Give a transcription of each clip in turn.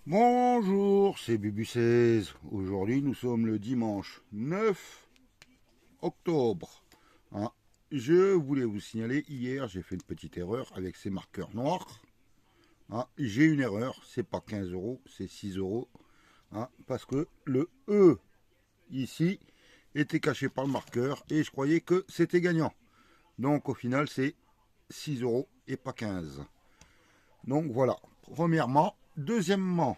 Bonjour, c'est Bubu16. Aujourd'hui, nous sommes le dimanche 9 octobre. Hein, je voulais vous signaler, hier, j'ai fait une petite erreur avec ces marqueurs noirs. Hein, j'ai une erreur, c'est pas 15 euros, c'est 6 euros. Hein, parce que le E ici était caché par le marqueur et je croyais que c'était gagnant. Donc au final, c'est 6 euros et pas 15. Donc voilà, premièrement. Deuxièmement,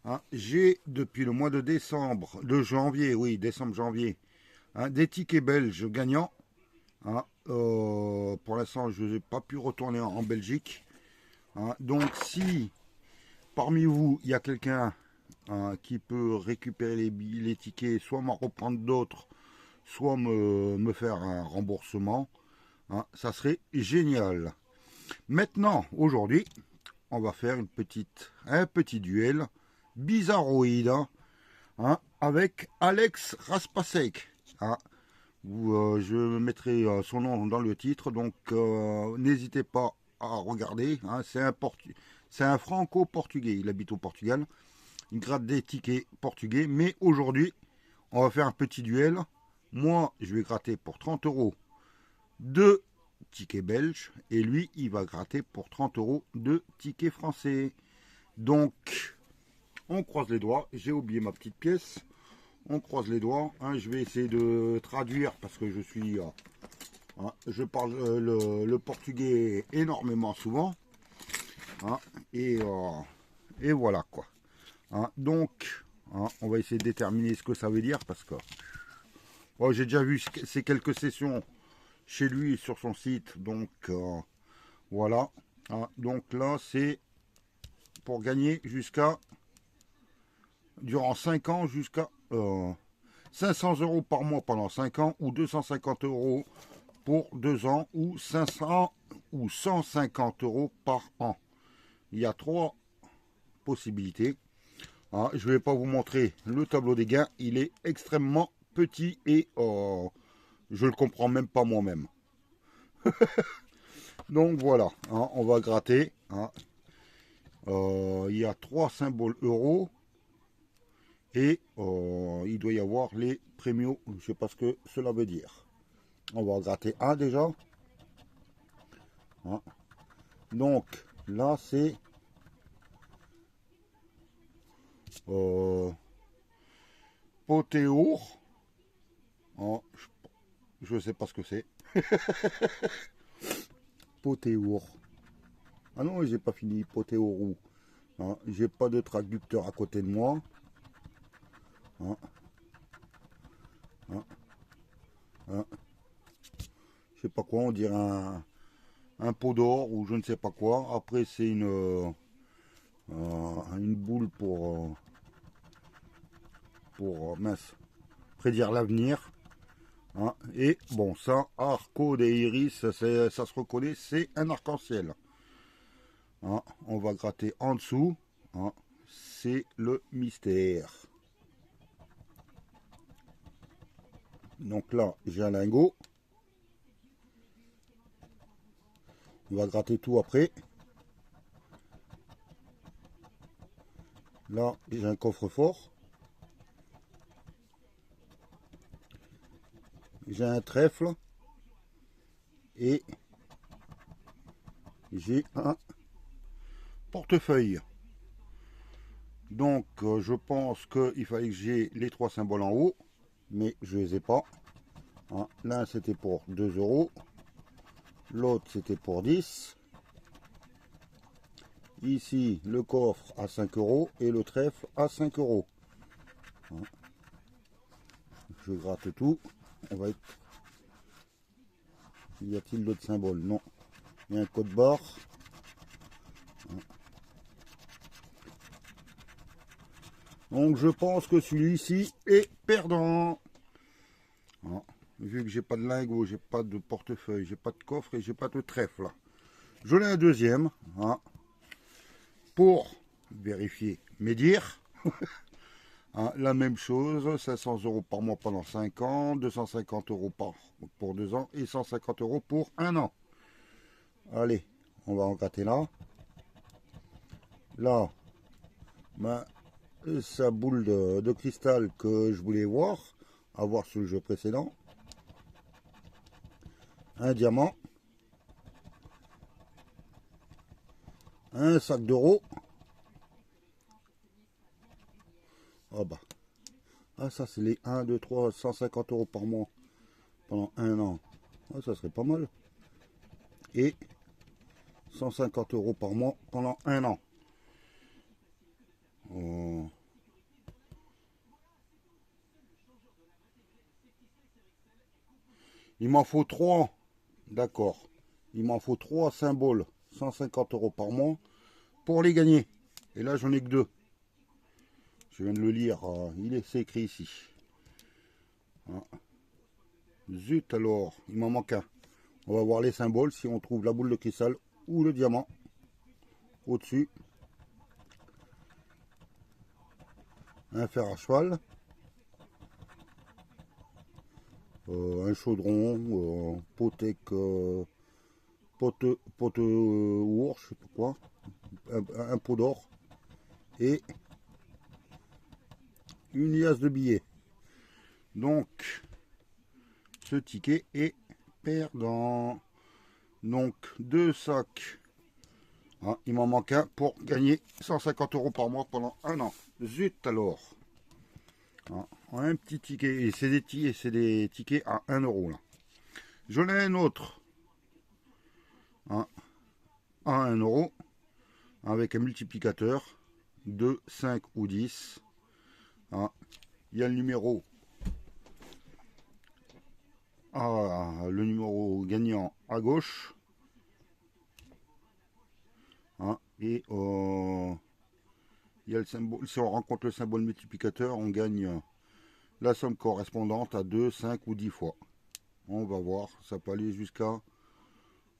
hein, j'ai depuis le mois de décembre, de janvier, oui, décembre-janvier, hein, des tickets belges gagnants. Hein, pour l'instant, je n'ai pas pu retourner en Belgique. Hein, donc, si parmi vous, il y a quelqu'un qui peut récupérer les tickets, soit m'en reprendre d'autres, soit me faire un remboursement, hein, ça serait génial. Maintenant, aujourd'hui, on va faire un petit duel bizarroïde, hein, avec Alex Raspasek. Hein. Je mettrai son nom dans le titre, donc n'hésitez pas à regarder. Hein. C'est un franco-portugais, il habite au Portugal. Il gratte des tickets portugais, mais aujourd'hui, on va faire un petit duel. Moi, je vais gratter pour 30 euros deux tickets belges, et lui, il va gratter pour 30 euros deux tickets français. Donc, on croise les doigts. J'ai oublié ma petite pièce. On croise les doigts. Hein, je vais essayer de traduire parce que je parle le portugais énormément souvent. Hein, et voilà quoi. Hein, donc, on va essayer de déterminer ce que ça veut dire parce que j'ai déjà vu ces quelques sessions chez lui sur son site. Donc, voilà. Hein, donc là, c'est pour gagner durant 5 ans jusqu'à 500 euros par mois pendant 5 ans ou 250 euros pour 2 ans ou 500 ou 150 euros par an. Il y a 3 possibilités. Je ne vais pas vous montrer le tableau des gains. Il est extrêmement petit et je ne le comprends même pas moi-même. Donc voilà, on va gratter. Il y a 3 symboles euros. Et il doit y avoir les premios. Je ne sais pas ce que cela veut dire. On va en gratter un déjà. Hein. Donc là c'est Potéour. Je ne sais pas ce que c'est. Potéour. Ah non, j'ai pas fini. Potéourou. Hein. J'ai pas de traducteur à côté de moi. Hein. Hein. Hein. Je sais pas quoi, on dirait un pot d'or ou je ne sais pas quoi. Après c'est une boule pour mince, prédire l'avenir. Hein. Et bon, ça, Arco des Iris, ça se reconnaît, c'est un arc-en-ciel. Hein. On va gratter en dessous. Hein. C'est le mystère. Donc là, j'ai un lingot. On va gratter tout après. Là, j'ai un coffre-fort. J'ai un trèfle. Et j'ai un portefeuille. Donc, je pense qu'il fallait que j'ai les 3 symboles en haut. Mais je ne les ai pas. Hein. L'un, c'était pour 2 euros. L'autre, c'était pour 10. Ici, le coffre à 5 euros et le trèfle à 5 euros. Hein. Je gratte tout. On va être... Y a-t-il d'autres symboles? Non. Il y a un code barre. Hein. Donc je pense que celui-ci est perdant. Hein. Vu que j'ai pas de lingot, j'ai pas de portefeuille, j'ai pas de coffre et j'ai pas de trèfle. Je l'ai un deuxième. Hein. Pour vérifier mes dires. Hein, la même chose, 500 euros par mois pendant 5 ans, 250 euros pour 2 ans et 150 euros pour 1 an. Allez, on va en gratter là. Là, sa boule de cristal que je voulais avoir sur le jeu précédent. Un diamant. Un sac d'euros. Ah bah. Ah ça c'est les 1, 2, 3, 150 euros par mois pendant un an. Ah, ça serait pas mal. Et 150 euros par mois pendant un an. Oh. Il m'en faut 3. D'accord. Il m'en faut 3 symboles. 150 euros par mois pour les gagner. Et là j'en ai que 2. Je viens de le lire. C'est écrit ici. Ah. Zut alors. Il m'en manque un. On va voir les symboles si on trouve la boule de cristal ou le diamant au-dessus. Un fer à cheval. Un chaudron. Potec. Pote ours, je sais pas quoi. Un pot d'or. Et une liasse de billets. Donc, ce ticket est perdant. Donc, 2 sacs. Ah, il m'en manque un pour gagner 150 euros par mois pendant un an. Zut alors. Ah, un petit ticket. Et c'est des tickets à 1 euro là. J'en ai un autre. Ah, à 1 euro. Avec un multiplicateur de 5 ou 10. Ah, il y a le numéro. Le numéro gagnant à gauche. Et il y a le symbole. Si on rencontre le symbole multiplicateur, on gagne la somme correspondante à 2, 5 ou 10 fois. On va voir, ça peut aller jusqu'à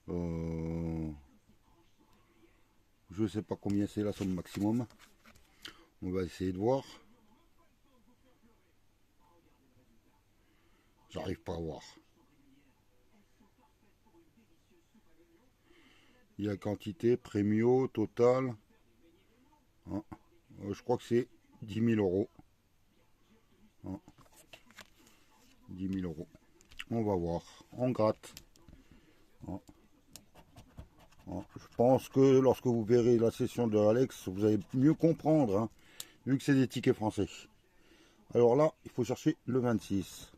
je sais pas combien c'est la somme maximum. On va essayer de voir. J'arrive pas à voir. Il y a quantité, prémio, total. Je crois que c'est 10 000 euros. 10 000 euros. On va voir. On gratte. Je pense que lorsque vous verrez la session de Alex, vous allez mieux comprendre, vu que c'est des tickets français. Alors là, il faut chercher le 26.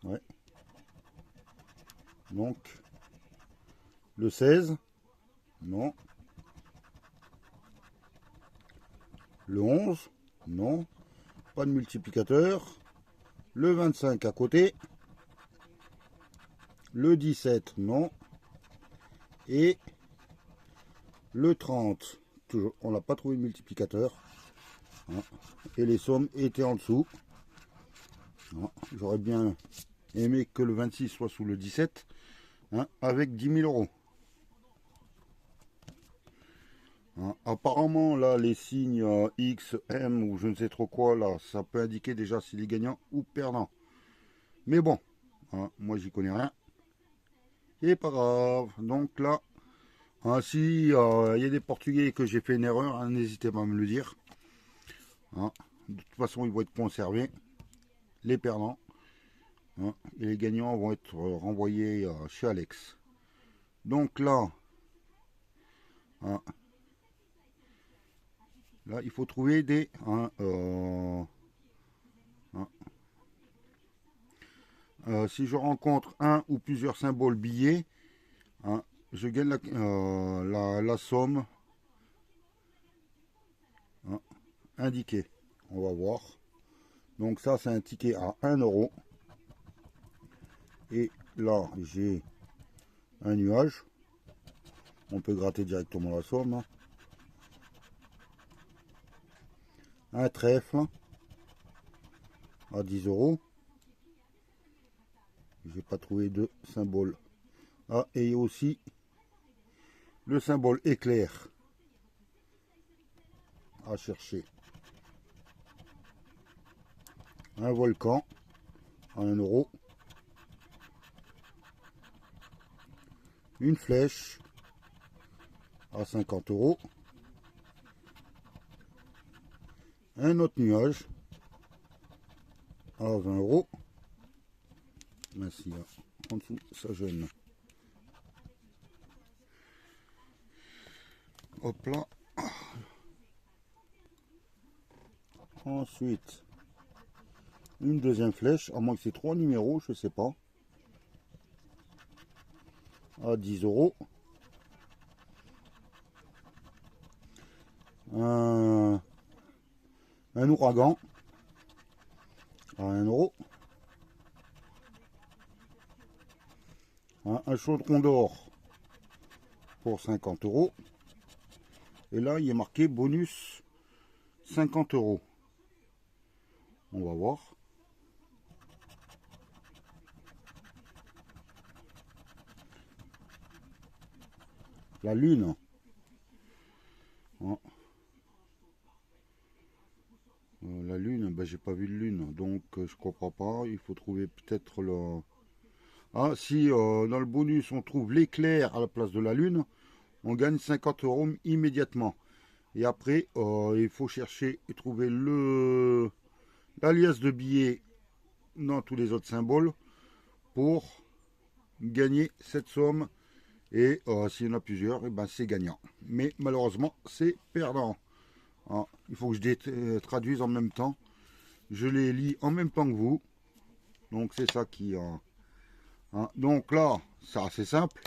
Ouais. Donc, le 16. Non. Le 11. Non. Pas de multiplicateur. Le 25 à côté. Le 17. Non. Et le 30. Toujours, on n'a pas trouvé de multiplicateur. Et les sommes étaient en dessous. J'aurais bien aimé que le 26 soit sous le 17. Avec 10 000 euros. Apparemment là les signes X, M ou je ne sais trop quoi là, ça peut indiquer déjà s'il est gagnant ou perdant. Mais bon, moi j'y connais rien. Et pas grave. Donc là, si il y a des Portugais que j'ai fait une erreur, n'hésitez pas à me le dire. De toute façon ils vont être conservés, les perdants. Et les gagnants vont être renvoyés chez Alex. Donc là, là, il faut trouver des... si je rencontre un ou plusieurs symboles billets, je gagne la somme indiquée. On va voir. Donc ça, c'est un ticket à 1 euro. Et là, j'ai un nuage. On peut gratter directement la somme. Un trèfle à 10 euros. J'ai pas trouvé de symbole. Et aussi le symbole éclair à chercher. Un volcan à 1 euro. Une flèche à 50 euros. Un autre nuage à 20 euros. Merci, en dessous, ça gêne. Hop là. Ensuite, une deuxième flèche, à moins que c'est 3 numéros, je sais pas. À 10 euros. Un ouragan à 1 euro. Un chaudron d'or pour 50 euros. Et là, il est marqué bonus 50 euros. On va voir. La lune. La lune, ben, j'ai pas vu de lune, donc je comprends pas. Il faut trouver peut-être le... Ah, si dans le bonus on trouve l'éclair à la place de la lune, on gagne 50 euros immédiatement. Et après, il faut chercher et trouver le l'alias de billets dans tous les autres symboles pour gagner cette somme. Et s'il y en a plusieurs, et ben, c'est gagnant. Mais malheureusement, c'est perdant. Ah, il faut que je traduise en même temps. Je les lis en même temps que vous. Donc c'est ça qui... donc là, c'est assez simple.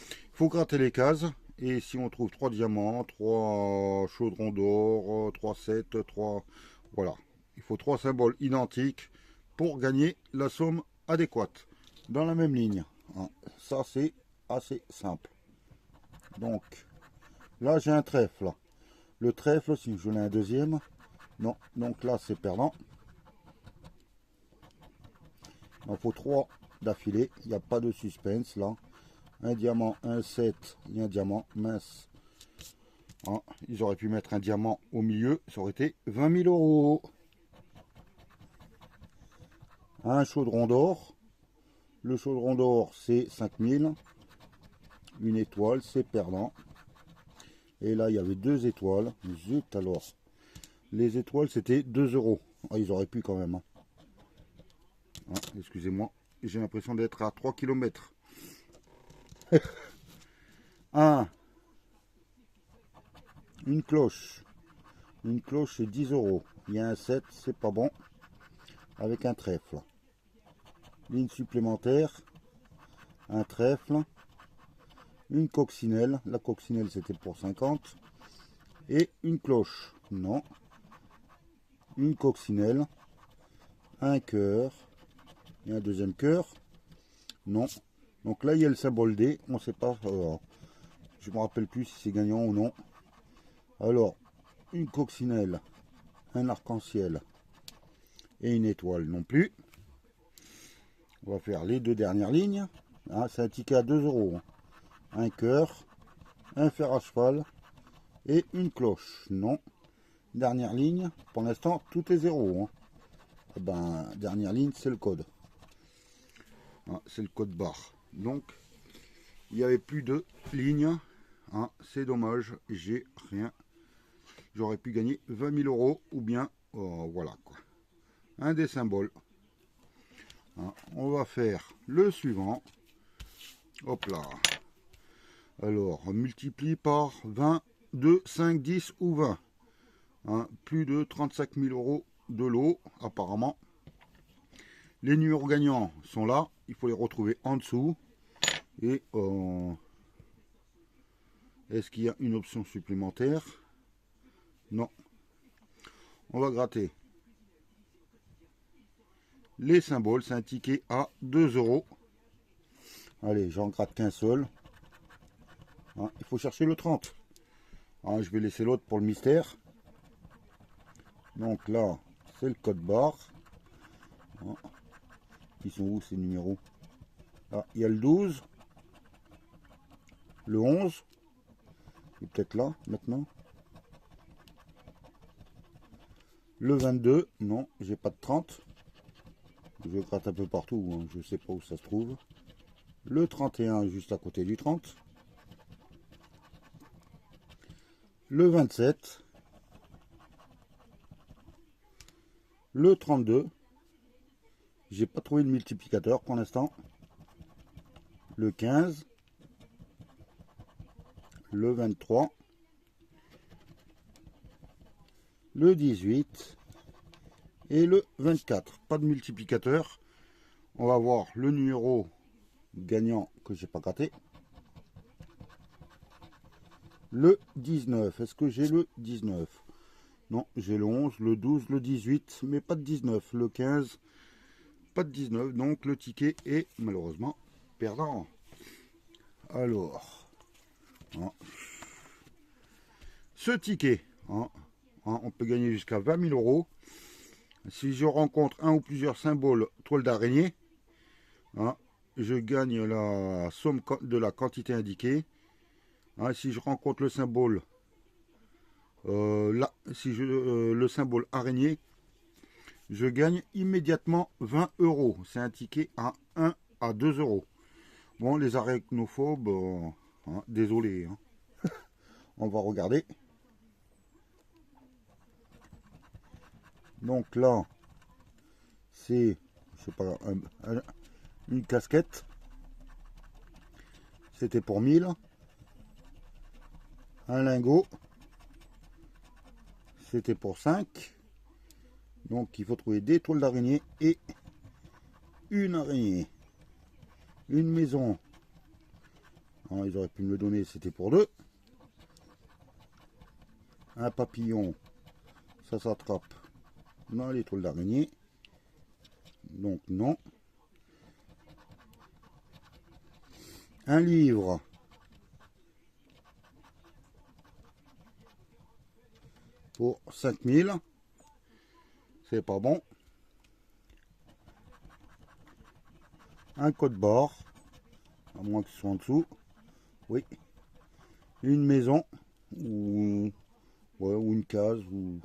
Il faut gratter les cases. Et si on trouve 3 diamants, 3 chaudrons d'or, 3 sets, 3... Voilà. Il faut 3 symboles identiques pour gagner la somme adéquate. Dans la même ligne. Ça, c'est assez simple. Donc, là, j'ai un trèfle. Le trèfle, si je l'ai un deuxième, non. Donc là, c'est perdant. Il en faut 3 d'affilée. Il n'y a pas de suspense là. Un diamant, un 7 et un diamant. Mince. Ils auraient pu mettre un diamant au milieu. Ça aurait été 20 000 euros. Un chaudron d'or. Le chaudron d'or, c'est 5 000. Une étoile, c'est perdant. Et là, il y avait 2 étoiles. Zut alors. Les étoiles, c'était 2 euros. Ils auraient pu quand même. Excusez-moi. J'ai l'impression d'être à 3 km. Une cloche. Une cloche, c'est 10 euros. Il y a un 7, c'est pas bon. Avec un trèfle. Ligne supplémentaire. Un trèfle. Une coccinelle. La coccinelle, c'était pour 50. Et une cloche. Non. Une coccinelle. Un cœur. Et un deuxième cœur. Non. Donc là, il y a le symbole D. On ne sait pas. Je ne me rappelle plus si c'est gagnant ou non. Alors, une coccinelle. Un arc-en-ciel. Et une étoile non plus. On va faire les 2 dernières lignes. C'est un ticket à 2 euros. Un cœur. Un fer à cheval. Et une cloche. Non. Dernière ligne. Pour l'instant, tout est 0. Eh ben, dernière ligne, c'est le code. C'est le code barre. Donc, il n'y avait plus de lignes. C'est dommage. J'ai rien. J'aurais pu gagner 20 000 euros. Ou bien, voilà quoi. Un des symboles. On va faire le suivant. Hop là. Alors, on multiplie par 20, 2, 5, 10 ou 20. Plus de 35 000 euros de lot, apparemment. Les numéros gagnants sont là. Il faut les retrouver en dessous. Et est-ce qu'il y a une option supplémentaire? Non. On va gratter les symboles. C'est un ticket à 2 euros. Allez, j'en gratte qu'un seul. Il faut chercher le 30. Je vais laisser l'autre pour le mystère. Donc là, c'est le code barre. Ils sont où ces numéros? Là, il y a le 12. Le 11. Il est peut-être là, maintenant. Le 22. Non, j'ai pas de 30. Je gratte un peu partout. Je sais pas où ça se trouve. Le 31, juste à côté du 30. le 27, le 32, j'ai pas trouvé le multiplicateur pour l'instant, le 15, le 23, le 18 et le 24. Pas de multiplicateur. On va voir le numéro gagnant que j'ai pas gratté. Le 19. Est-ce que j'ai le 19? Non, j'ai le 11, le 12, le 18, mais pas de 19. Le 15, pas de 19. Donc le ticket est malheureusement perdant. Alors, hein, ce ticket, hein, on peut gagner jusqu'à 20 000 euros. Si je rencontre un ou plusieurs symboles toile d'araignée, hein, je gagne la somme de la quantité indiquée. Hein, si je rencontre le symbole le symbole araignée, je gagne immédiatement 20 euros. C'est un ticket à 1 à 2 euros. Bon, les arachnophobes, hein, désolé. Hein. On va regarder. Donc là, c'est, je sais pas, une casquette. C'était pour 1000. Un lingot. C'était pour 5. Donc il faut trouver des toiles d'araignée et une araignée. Une maison. Alors, ils auraient pu me le donner, c'était pour 2. Un papillon. Ça s'attrape dans les toiles d'araignée. Donc non. Un livre. Pour 5000. C'est pas bon. Un code barre. À moins que ce soit en dessous. Oui. Une maison. Ou, ouais, ou une case. Ou...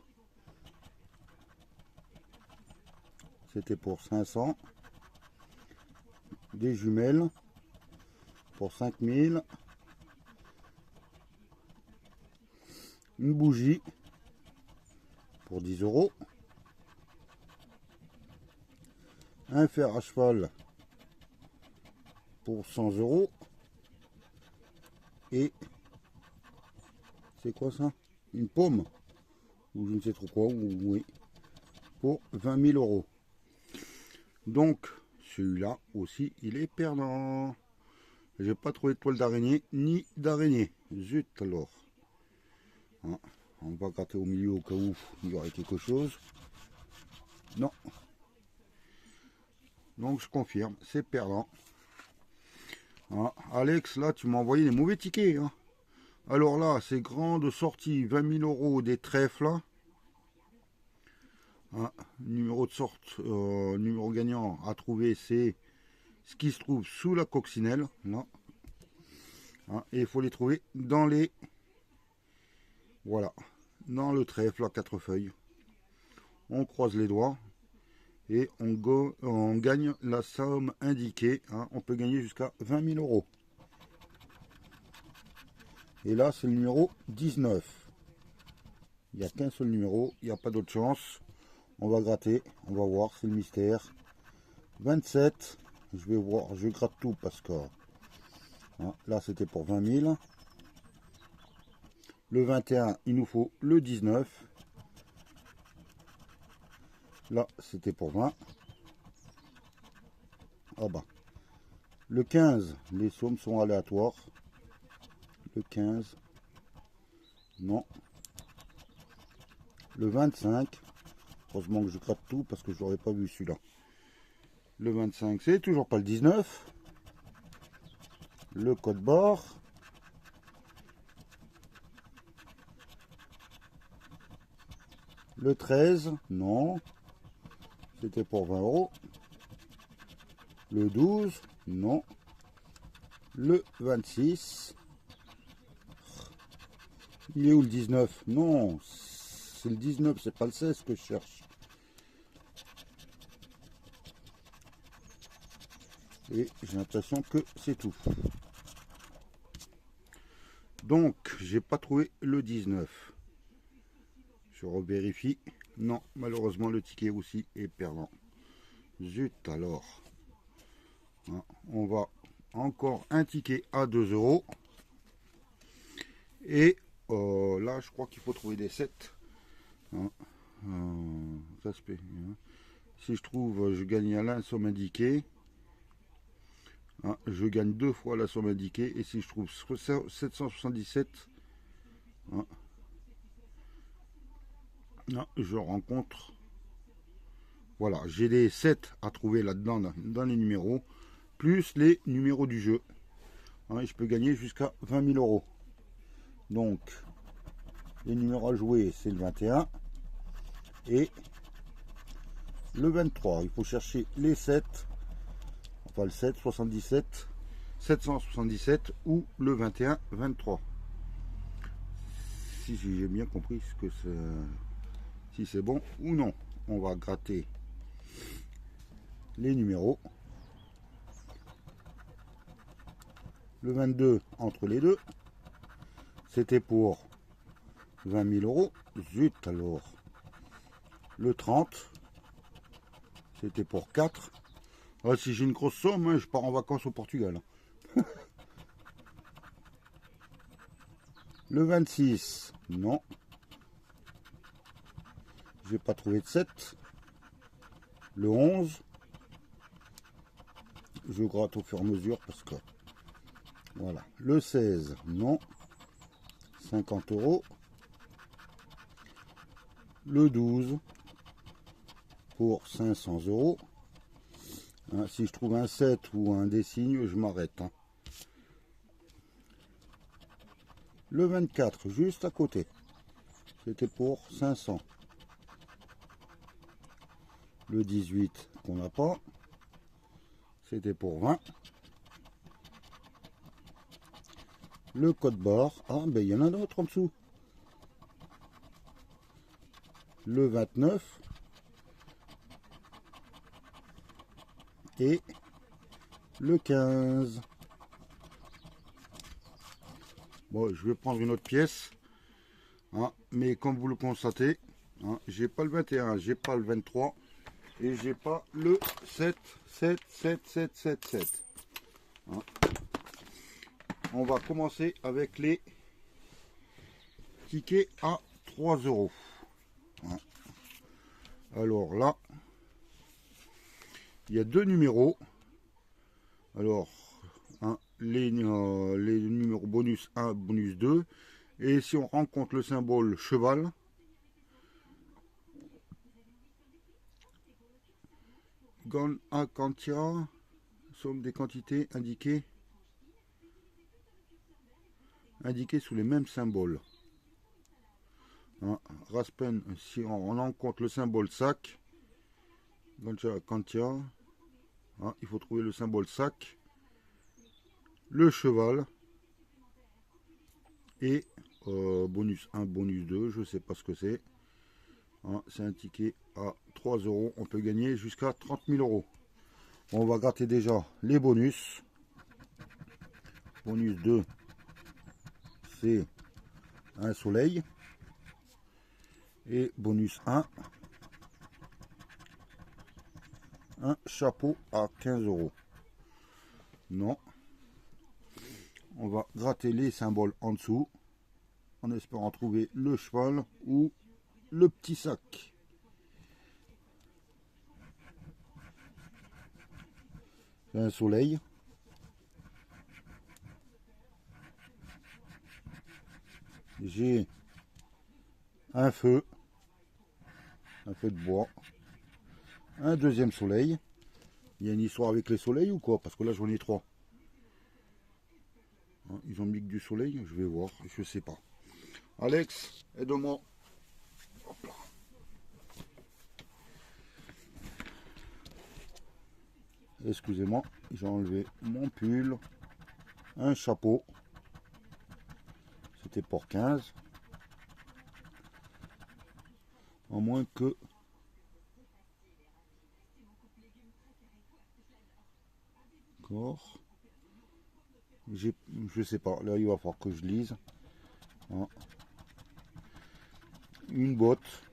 C'était pour 500. Des jumelles pour 5000. Une bougie pour 10 euros. Un fer à cheval pour 100 euros. Et c'est quoi ça? Une paume ou je ne sais trop quoi. Oui. Pour 20 000 euros. Donc, celui-là aussi, il est perdant. J'ai pas trouvé de toile d'araignée ni d'araignée. Zut alors. Hein, on va gratter au milieu au cas où il y aurait quelque chose. Non. Donc, je confirme, c'est perdant. Hein, Alex, là, tu m'as envoyé des mauvais tickets. Hein. Alors là, c'est grande sortie, 20 000 euros des trèfles. Là. Hein, numéro de sorte, numéro gagnant à trouver, c'est ce qui se trouve sous la coccinelle. Là. Hein, et il faut les trouver dans les... Voilà, dans le trèfle à 4 feuilles. On croise les doigts et on gagne la somme indiquée. Hein, on peut gagner jusqu'à 20 000 euros. Et là, c'est le numéro 19. Il n'y a qu'un seul numéro, il n'y a pas d'autre chance. On va gratter, on va voir, c'est le mystère. 27, je vais voir, je gratte tout parce que hein, là c'était pour 20 000. Le 21, il nous faut le 19. Là, c'était pour 20. Ah bah. Le 15, les sommes sont aléatoires. Le 15, non. Le 25, heureusement que je gratte tout parce que je n'aurais pas vu celui-là. Le 25, c'est toujours pas le 19. Le code barre. Le 13, non. C'était pour 20 euros. Le 12, non. Le 26. Il est où le 19? Non, c'est le 19, c'est pas le 16 que je cherche. Et j'ai l'impression que c'est tout. Donc, j'ai pas trouvé le 19. Je revérifie. Non, malheureusement, le ticket aussi est perdant. Zut alors. Hein, on va encore un ticket à 2 euros. Et là, je crois qu'il faut trouver des 7. Hein, respect, hein. Si je trouve, je gagne à la somme indiquée. Hein, je gagne 2 fois la somme indiquée. Et si je trouve 777, hein, je rencontre. Voilà, j'ai les 7 à trouver là-dedans dans les numéros, plus les numéros du jeu. Hein, et je peux gagner jusqu'à 20 000 euros. Donc, les numéros à jouer, c'est le 21 et le 23. Il faut chercher les 7, enfin le 7, 77, 777 ou le 21, 23. Si j'ai bien compris ce que c'est, si c'est bon ou non. On va gratter les numéros. Le 22 entre les deux, c'était pour 20 000 euros. Zut alors. Le 30, c'était pour 4. Ah, si j'ai une grosse somme, hein, je pars en vacances au Portugal. Le 26, non. J'ai pas trouvé de 7. Le 11, je gratte au fur et à mesure parce que voilà. Le 16, non. 50 euros. Le 12 pour 500 euros. Hein, si je trouve un 7 ou un des signes, je m'arrête. Hein. Le 24, juste à côté, c'était pour 500. Le 18, qu'on n'a pas, c'était pour 20. Le code barre, ah ben il y en a un autre en dessous. Le 29 et le 15. Bon, je vais prendre une autre pièce, hein, mais comme vous le constatez, hein, j'ai pas le 21, j'ai pas le 23 et j'ai pas le 7, 7, 7, 7, 7, 7. Hein. On va commencer avec les tickets à 3 euros. Hein. Alors là, il y a deux numéros. Alors, hein, les numéros bonus 1, bonus 2. Et si on rencontre le symbole cheval, Quantia, somme des quantités indiquées sous les mêmes symboles. Hein, Raspen, si on rencontre le symbole sac, Quantia, hein, il faut trouver le symbole sac, le cheval et bonus 1, bonus 2, je ne sais pas ce que c'est. Hein, c'est un ticket à 3 euros, on peut gagner jusqu'à 30 000 euros. On va gratter déjà les bonus. Bonus 2, c'est un soleil. Et bonus 1, un chapeau à 15 euros. Non. On va gratter les symboles en dessous, en espérant trouver le cheval ou le petit sac. C'est un soleil. J'ai un feu de bois, un deuxième soleil. Il y a une histoire avec les soleils ou quoi? Parce que là j'en ai 3. Ils ont mis que du soleil, je vais voir, je sais pas. Alex, aide-moi. Excusez-moi, j'ai enlevé mon pull, un chapeau. C'était pour 15. À moins que... D'accord. Je sais pas, là il va falloir que je lise. Hein. Une botte.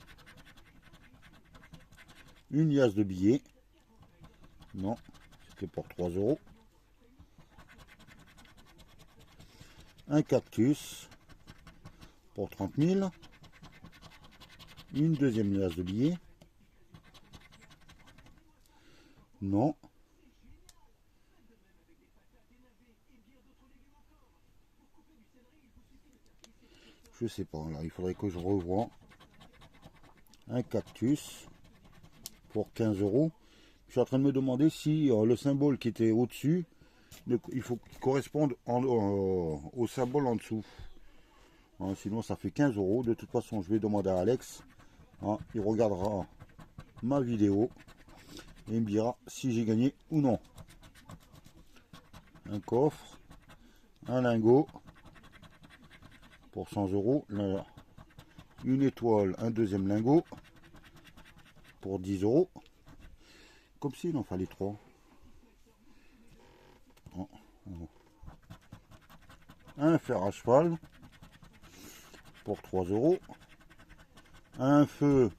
Une liasse de billets. Non, c'était pour 3 euros. Un cactus pour 30 000. Une deuxième liasse de billets. Non. Je sais pas, là, il faudrait que je revoie. Un cactus pour 15 euros. Je suis en train de me demander si le symbole qui était au-dessus, il faut qu'il corresponde au symbole en dessous. Hein, sinon, ça fait 15 euros. De toute façon, je vais demander à Alex. Hein, il regardera ma vidéo et il me dira si j'ai gagné ou non. Un coffre, un lingot pour 100 euros. Là, une étoile, un deuxième lingot pour 10 euros. Comme s'il en fallait 3. Un fer à cheval pour 3 euros. Un feu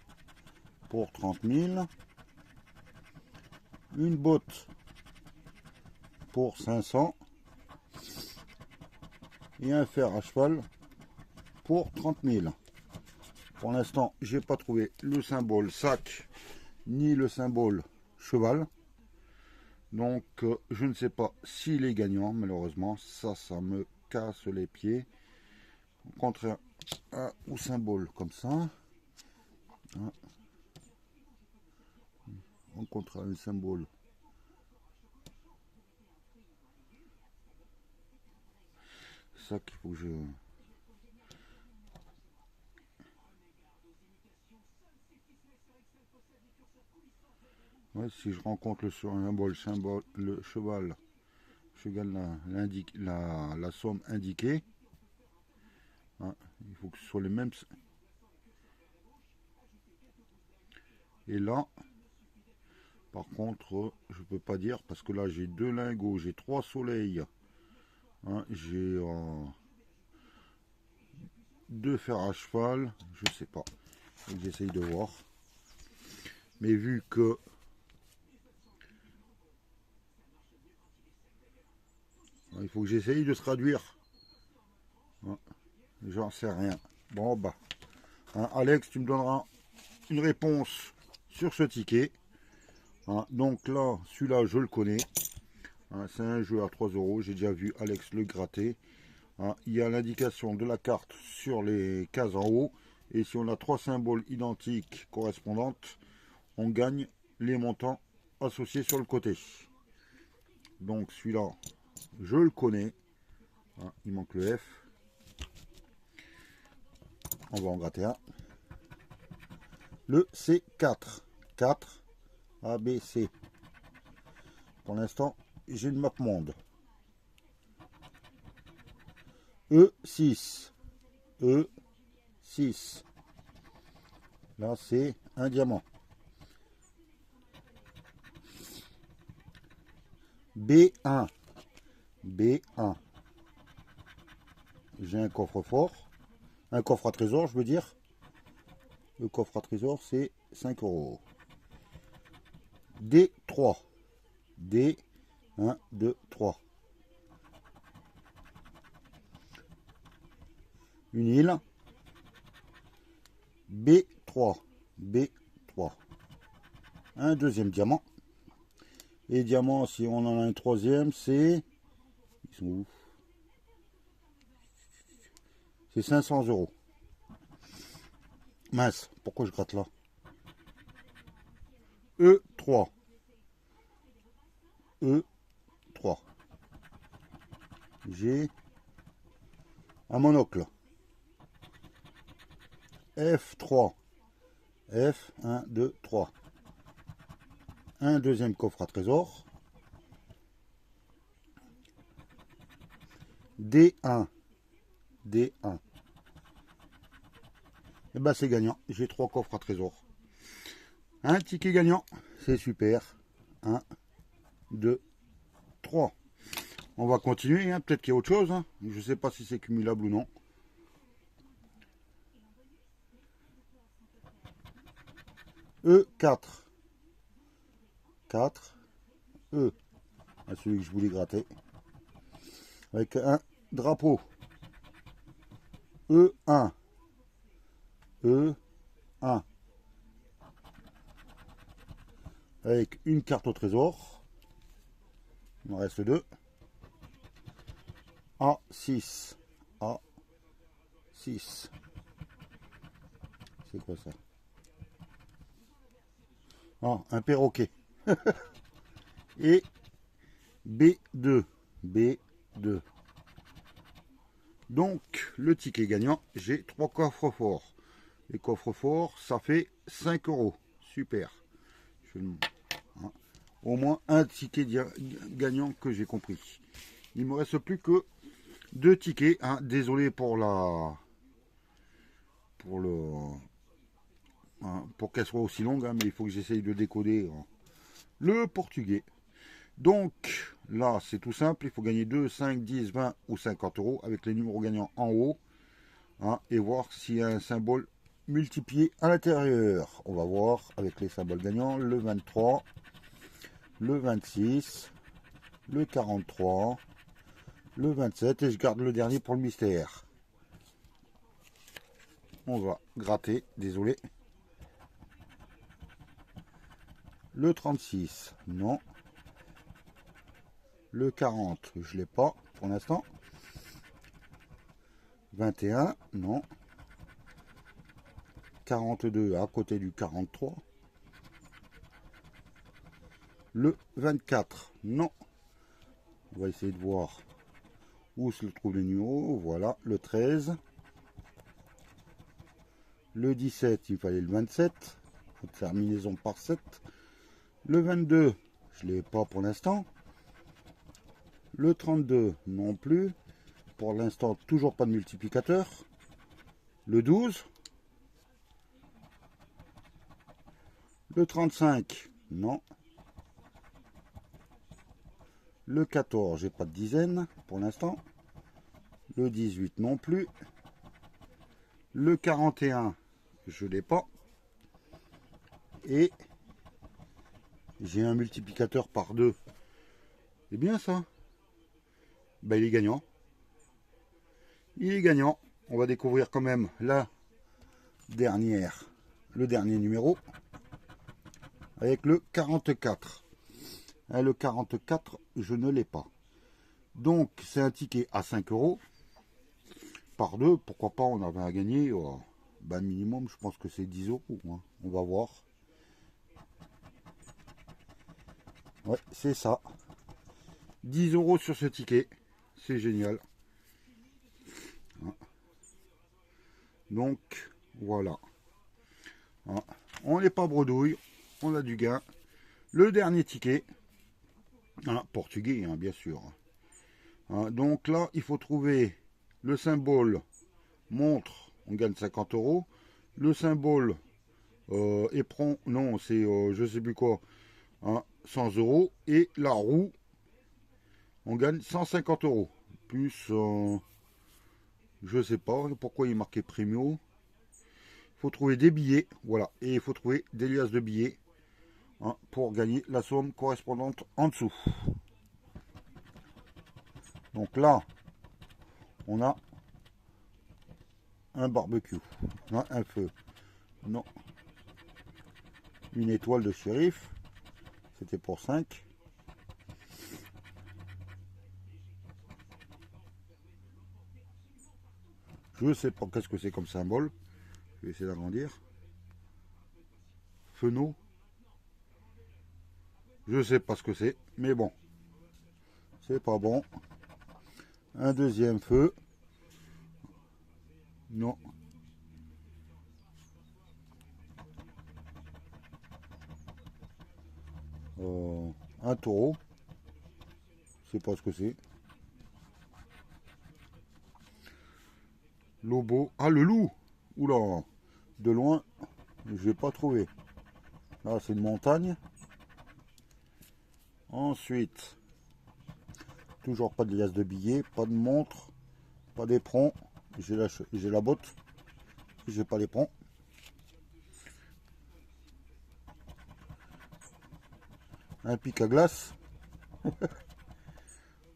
pour 30 000. Une botte pour 500. Et un fer à cheval pour 30 000. Pour l'instant, j'ai pas trouvé le symbole sac ni le symbole cheval. Donc, je ne sais pas s'il est gagnant, malheureusement. Ça me casse les pieds. Au contraire, au symbole comme ça. Au contraire, un symbole. C'est ça qu'il faut que je... Ouais, si je rencontre le symbole, le cheval, je gagne la somme indiquée. Hein, il faut que ce soit les mêmes. Et là, par contre, je peux pas dire parce que là j'ai 2 lingots, j'ai 3 soleils, hein, j'ai 2 fers à cheval, je sais pas. J'essaye de voir. Mais vu que il faut que j'essaye de se traduire. Hein, j'en sais rien. Bon bah, hein, Alex, tu me donneras une réponse sur ce ticket. Hein, donc là, celui-là, je le connais. Hein, c'est un jeu à 3 euros. J'ai déjà vu Alex le gratter. Hein, il y a l'indication de la carte sur les cases en haut. Et si on a 3 symboles identiques correspondantes, on gagne les montants associés sur le côté. Donc celui-là, je le connais. Hein, il manque le F. On va en gratter un. Le C4. 4 ABC. Pour l'instant, j'ai une map monde. E6. E6. Là, c'est un diamant. B1. B1. J'ai un coffre-fort. Un coffre à trésor, je veux dire. Le coffre à trésor, c'est 5 euros. D3. D, 1, 2, 3. Une île. B3. B3. Un deuxième diamant. Et diamant, si on en a un troisième, c'est... Ils sont où? C'est 500 euros. Mince, pourquoi je gratte là? E3. E3. J'ai un monocle. F3. F, 1, 2, 3. Un deuxième coffre à trésor. D1. D1. Et ben c'est gagnant. J'ai 3 coffres à trésor. Un ticket gagnant. C'est super. 1, 2, 3. On va continuer. Hein. Peut-être qu'il y a autre chose. Hein. Je ne sais pas si c'est cumulable ou non. E4. 4. E. Celui que je voulais gratter. Avec un drapeau. E1. E1. Avec une carte au trésor. Il m'en reste 2. A6. A6. C'est quoi ça? Ah, un perroquet. Et B2. B2. Donc, le ticket gagnant, j'ai 3 coffres forts. Les coffres forts, ça fait 5 €. Super. Au moins un ticket gagnant que j'ai compris. Il me reste plus que 2 tickets. Hein. Désolé pour pour qu'elle soit aussi longue, hein, mais il faut que j'essaye de décoder le portugais. Donc là, c'est tout simple. Il faut gagner 2, 5, 10, 20 ou 50 € avec les numéros gagnants en haut. Hein, et voir s'il y a un symbole multiplié à l'intérieur. On va voir avec les symboles gagnants. Le 23, le 26, le 43, le 27. Et je garde le dernier pour le mystère. On va gratter, désolé. Le 36, non. Le 40, je ne l'ai pas pour l'instant. 21, non. 42 à côté du 43. Le 24, non. On va essayer de voir où se trouve le numéro. Voilà, le 13. Le 17, il fallait le 27. Terminaison par 7. Le 22, je ne l'ai pas pour l'instant. Le 32, non plus. Pour l'instant, toujours pas de multiplicateur. Le 12. Le 35, non. Le 14, j'ai pas de dizaine pour l'instant. Le 18, non plus. Le 41, je l'ai pas. Et j'ai un multiplicateur par 2. C'est bien ça. Ben, il est gagnant. Il est gagnant. On va découvrir quand même le dernier numéro. Avec le 44. Le 44, je ne l'ai pas. Donc, c'est un ticket à 5 €. Par 2, pourquoi pas, on avait à gagner. Ben, minimum, je pense que c'est 10 €. Hein. On va voir. Ouais, c'est ça. 10 € sur ce ticket. C'est génial. Donc, voilà. On n'est pas bredouille. On a du gain. Le dernier ticket. Portugais, hein, bien sûr. Donc là, il faut trouver le symbole montre. On gagne 50 €. Le symbole éperon. Non, c'est je sais plus quoi. 100 €. Et la roue. On gagne 150 €. Plus, je sais pas pourquoi il est marqué Premio. Il faut trouver des billets, voilà. Et il faut trouver des liasses de billets pour gagner la somme correspondante en dessous. Donc là, on a un barbecue, un feu, non. Une étoile de shérif, c'était pour 5. Je sais pas qu'est-ce que c'est comme symbole. Je vais essayer d'agrandir. Fenot. Je sais pas ce que c'est, mais bon. C'est pas bon. Un deuxième feu. Non. Un taureau. Je sais pas ce que c'est. Lobo. Ah, le loup. Oula. De loin, je n'ai pas trouvé. Là, c'est une montagne. Ensuite, toujours pas de liasse de billets, pas de montre, pas d'éperon. J'ai la botte. J'ai pas l'éperon. Un pic à glace.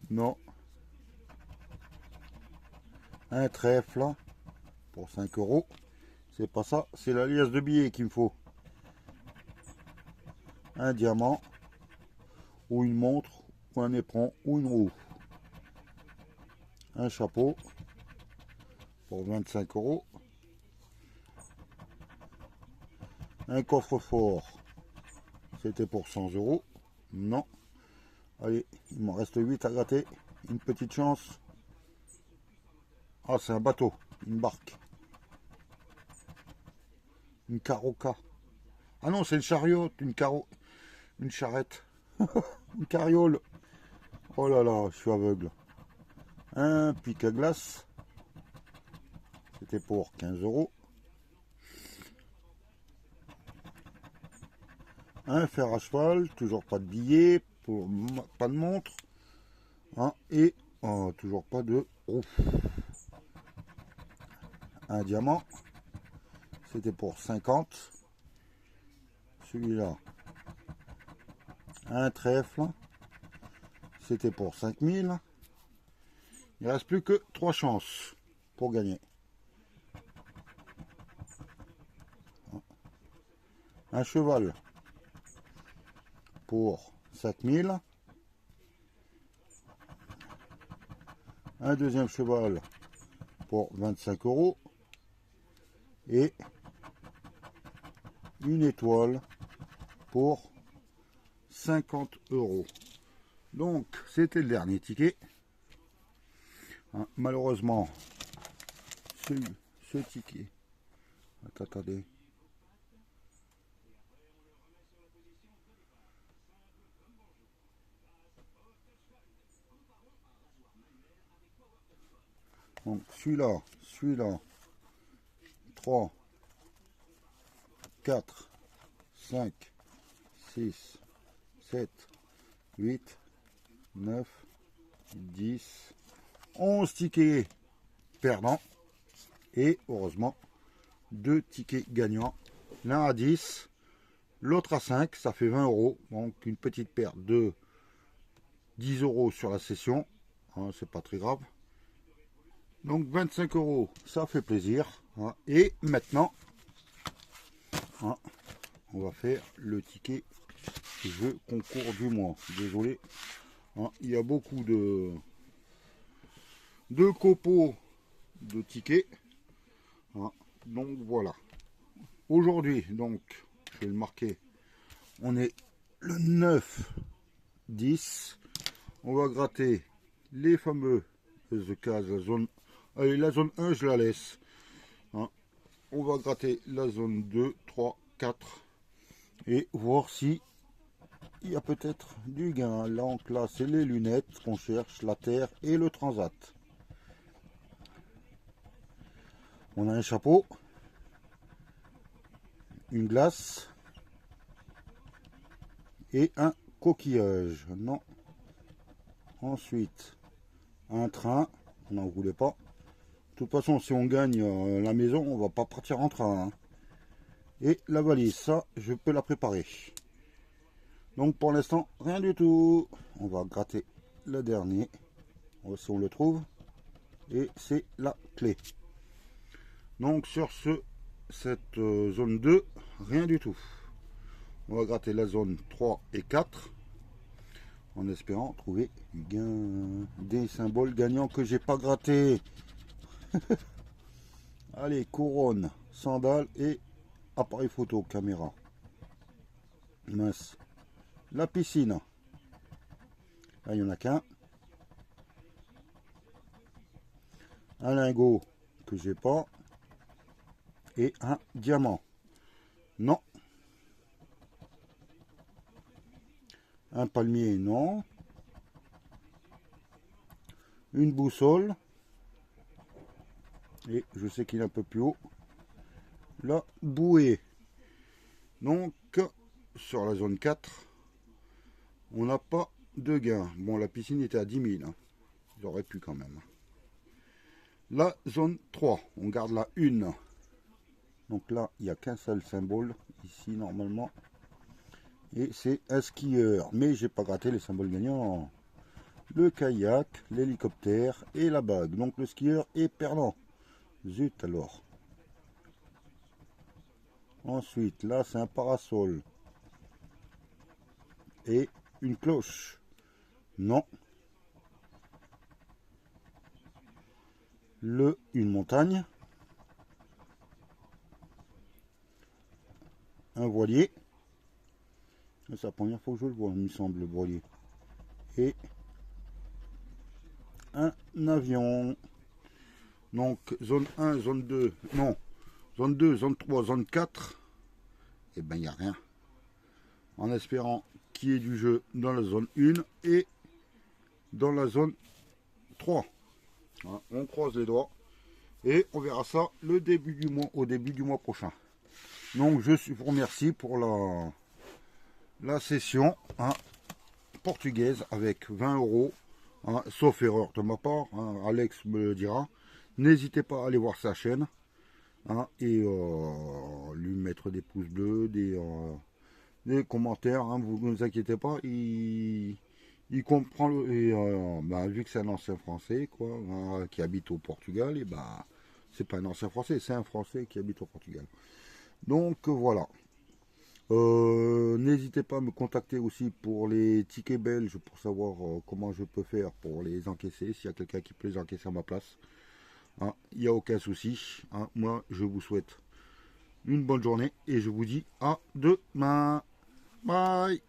Non. Un trèfle pour 5 euros. C'est pas ça, c'est la liasse de billets qu'il me faut. Un diamant, ou une montre, ou un éperon, ou une roue. Un chapeau pour 25 euros. Un coffre-fort, c'était pour 100 euros. Non. Allez, il m'en reste 8 à gratter. Une petite chance. Ah, c'est un bateau, une barque. Une carroca. Ah non, c'est une chariot, une charrette. Une carriole. Oh là là, je suis aveugle. Un pic à glace. C'était pour 15 euros. Un fer à cheval, toujours pas de billet, pas de montre. Hein, et toujours pas de roue. Un diamant, c'était pour 50. Celui-là, un trèfle, c'était pour 5000. Il ne reste plus que 3 chances pour gagner. Un cheval pour 5000. Un deuxième cheval pour 25 euros. Et une étoile pour 50 euros. Donc, c'était le dernier ticket. Hein, malheureusement, ce ticket. Attendez. Donc, celui-là, 3, 4, 5, 6, 7, 8, 9, 10, 11 tickets perdants. Et heureusement, 2 tickets gagnants. L'un à 10, l'autre à 5, ça fait 20 euros. Donc une petite perte de 10 euros sur la session. Hein, c'est pas très grave. Donc 25 euros, ça fait plaisir. Hein. Et maintenant, hein, on va faire le ticket jeu concours du mois. Désolé, hein, il y a beaucoup de copeaux de tickets. Hein. Donc voilà. Aujourd'hui, donc, je vais le marquer. On est le 9-10. On va gratter les fameuses cases, la zone. Allez, la zone 1, je la laisse. Hein. On va gratter la zone 2, 3, 4. Et voir si il y a peut-être du gain. Donc là, c'est les lunettes qu'on cherche, la terre et le transat. On a un chapeau, une glace et un coquillage. Non. Ensuite, un train. On n'en voulait pas. De toute façon, si on gagne la maison, on va pas partir en train. Hein. Et la valise, ça, je peux la préparer. Donc pour l'instant, rien du tout. On va gratter le dernier. On va si on le trouve. Et c'est la clé. Donc sur cette zone 2, rien du tout. On va gratter la zone 3 et 4. En espérant trouver des symboles gagnants que j'ai pas grattés. Allez, couronne, sandales et appareil photo, caméra. Mince. La piscine. Là, il n'y en a qu'un. Un lingot que j'ai pas. Et un diamant. Non. Un palmier, non. Une boussole. Et je sais qu'il est un peu plus haut. La bouée. Donc, sur la zone 4, on n'a pas de gain. Bon, la piscine était à 10 000. Hein. J'aurais pu quand même. La zone 3, on garde la 1. Donc là, il n'y a qu'un seul symbole. Ici, normalement. Et c'est un skieur. Mais j'ai pas gratté les symboles gagnants. Le kayak, l'hélicoptère et la bague. Donc le skieur est perdant. Zut alors. Ensuite, là c'est un parasol. Et une cloche. Non. Une montagne. Un voilier. C'est la première fois que je le vois, il me semble, le voilier. Et un avion. Donc zone 1, zone 2, non, zone 2, zone 3, zone 4, et ben il n'y a rien. En espérant qu'il y ait du jeu dans la zone 1 et dans la zone 3. Voilà, on croise les doigts et on verra ça le début du mois, au début du mois prochain. Donc je vous remercie pour la session portugaise avec 20 €, sauf erreur de ma part, Alex me le dira. N'hésitez pas à aller voir sa chaîne et lui mettre des pouces bleus, des commentaires. Vous ne vous inquiétez pas, il comprend. Vu que c'est un ancien français qui habite au Portugal, et c'est pas un ancien français, c'est un français qui habite au Portugal. Donc voilà. N'hésitez pas à me contacter aussi pour les tickets belges pour savoir comment je peux faire pour les encaisser. S'il y a quelqu'un qui peut les encaisser à ma place, il n'y a aucun souci. Moi, je vous souhaite une bonne journée et je vous dis à demain. Bye.